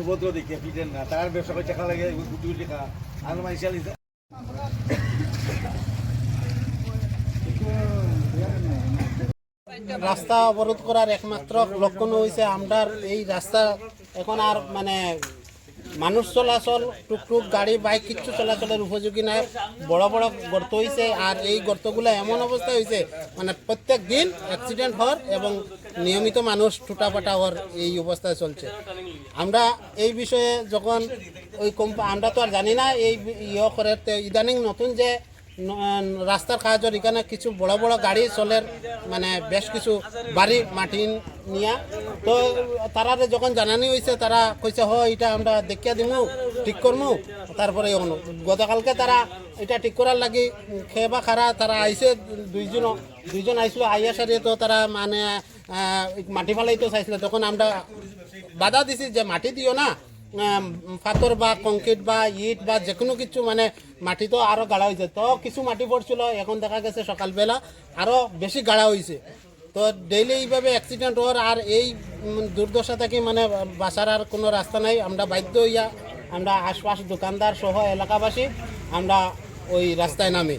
ভদ্র দেখে পিটেন না তার ব্যবসা করে টাকা লাগে কোটি কোটি টাকা আর মাইশাল রাস্তা অবরোধ করার একমাত্র লক্ষণ হয়েছে আমরার এই রাস্তা এখন আর মানে মানুষ চলাচল টুকটুক গাড়ি বাইক কিচ্ছু চলাচলের উপযোগী নয়। বড় বড় গর্ত হয়েছে আর এই গর্তগুলো এমন অবস্থা হয়েছে মানে প্রত্যেক দিন অ্যাক্সিডেন্ট হওয়ার এবং নিয়মিত মানুষ টুটাপাটা হওয়ার এই অবস্থায় চলছে। আমরা এই বিষয়ে যখন ওই আমরা তো আর জানি না এই করে ইদানিং নতুন যে রাস্তার কাজের এখানে কিছু বড় বড় গাড়ি চলের মানে বেশ কিছু বাড়ি মাটি নিয়া তো তারা যখন জানানি হয়েছে তারা কইছে এটা আমরা দেখিয়া দিমু ঠিক করমু। তারপরে গতকালকে তারা এটা ঠিক করার লাগি খেয়ে বা খারা তারা আইসে দুইজন আইসল আইয়া সারিয়ে তো তারা মানে মাটি ফালাইতে চাইছিল। তখন আমরা বাধা দিছি যে মাটি দিও না, পাথর বা কংক্রিট বা ইট বা যে কোনো কিছু মানে মাটি তো আরও গাড়া হয়েছে। তো কিছু মাটি পড়ছিল, এখন দেখা গেছে সকালবেলা আরও বেশি গাড়া হয়েছে। তো ডেইলি এইভাবে অ্যাক্সিডেন্ট হওয়ার আর এই দুর্দশা থেকে মানে বাঁচার আর কোনো রাস্তা নাই। আমরা বাধ্য হইয়া আমরা আশপাশ দোকানদার সহ এলাকাবাসী আমরা ওই রাস্তায় নামি।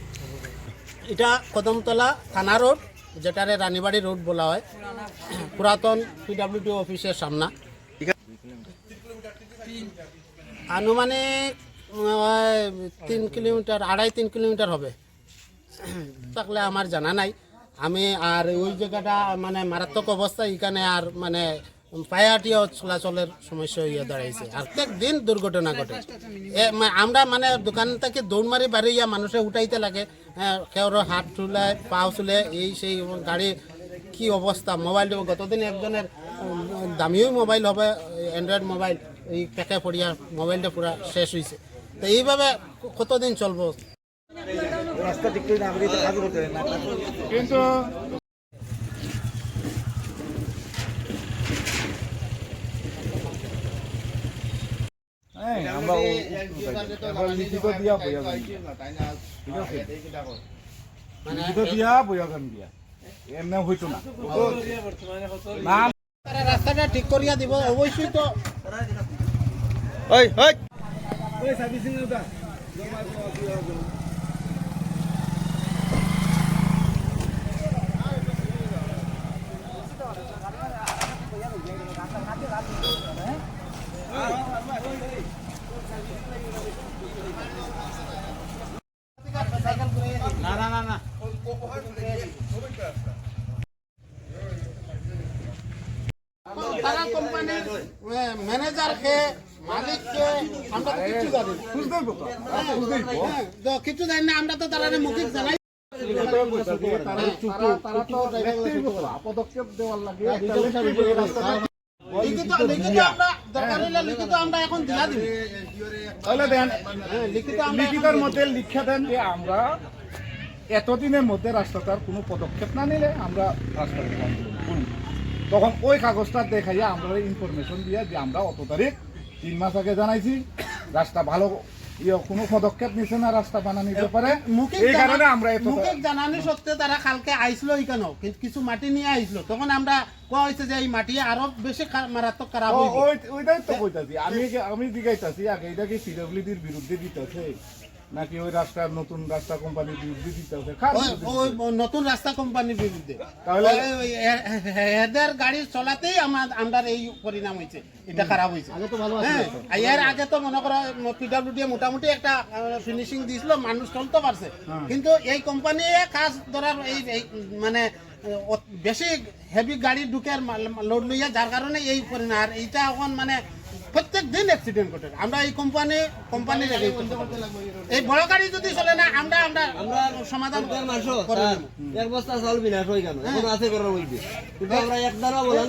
এটা কদমতলা থানা রোড, যেটারে রানীবাড়ি রোড বলা হয়, পুরাতন PWD অফিসের সামনা। আনুমানিক 3 কিলোমিটার 2.5-3 কিলোমিটার হবে থাকলে আমার জানা নাই। আমি আর ওই জায়গাটা মানে মারাত্মক অবস্থা, এখানে আর মানে পায়াটিও চলাচলের সমস্যা হইয়া দাঁড়াইছে। আর প্রত্যেকদিন দুর্ঘটনা ঘটে। আমরা মানে দোকান থেকে দৌড় মারি বাড়িয়া মানুষে উঠাইতে লাগে, কেউ হাত চুলায় পাও চুলে এই সেই গাড়ি কি অবস্থা। মোবাইল গতদিন একজনের দামিও মোবাইল হবে অ্যান্ড্রয়েড মোবাইল, এই প্যাকে পড়িয়া মোবাইলটা পুরা শেষ হয়েছে। তো এইভাবে কতদিন চলবো? রাস্তা ঠিক করে না কাজ করতে না কিন্তু আমরা লিখিত দিয়া বইয়া মানে লিখিত দিয়া বইয়া দিয়া এমনি হইতো না। রাস্তাটা ঠিক করিয়া দিব অবশ্যই। তো সার্ভিসিং না তারা কোম্পানির ম্যানেজারকে মালিককে আমরা তো কিছু জানি কিছু জানি না। আমরা তো তারা মৌখিক জানাই পদক্ষেপ দেওয়ার লাগে লিখিতের মধ্যে লিখে দেন যে আমরা এতদিনের মধ্যে রাস্তাটার কোনো পদক্ষেপ না নিলে আমরা রাস্তা তখন ওই কাগজটা দেখাইয়া আমরা ইনফরমেশন দিয়া যে আমরা অত তারিখ 3 মাস আগে জানাইছি রাস্তা ভালো কোনো পদক্ষেপ নিছে না রাস্তা বানানির ব্যাপারে। এই কারণে আমরা মুখিক জানানি সত্ত্বে তারা কালকে আইসলো এখানেও কিছু মাটি নিয়ে আইসলো। তখন আমরা কোয়া হয়েছে যে এই মাটি আরো বেশি মারাত্মক খারাপ হইবে। ওইটাই তো কইতাছি আমি জিজ্ঞাসাছি আগে এটা কি PWDর বিরুদ্ধে দিতেছে নাকি ওই রাস্তার নতুন রাস্তা কোম্পানির বিরুদ্ধে দিতেছে? নতুন রাস্তা কোম্পানির বিরুদ্ধে। তাহলে এদের গাড়ি চলাতেই আমরা এই পরিণাম হয়েছে, এটা খারাপ হয়েছে। এর আগে তো মনে করো PWD মোটামুটি একটা ফিনিশিং দিয়েছিল, মানুষ চলতে পারছে। কিন্তু এই কোম্পানি কাজ ধরার এই মানে বেশি হেভি গাড়ি ঢুকে লোড লইয়া, যার কারণে এই পরিণাম। আর এইটা এখন মানে প্রত্যেক দিন অ্যাক্সিডেন্ট ঘটে। আমরা এই কোম্পানির এই বড় গাড়ি যদি চলে না আমরা সমাধান এক বস্তা চাল বিনাশ হয়ে গেল, এখন আছে করার বলবে, কিন্তু আমরা একদারও বলেন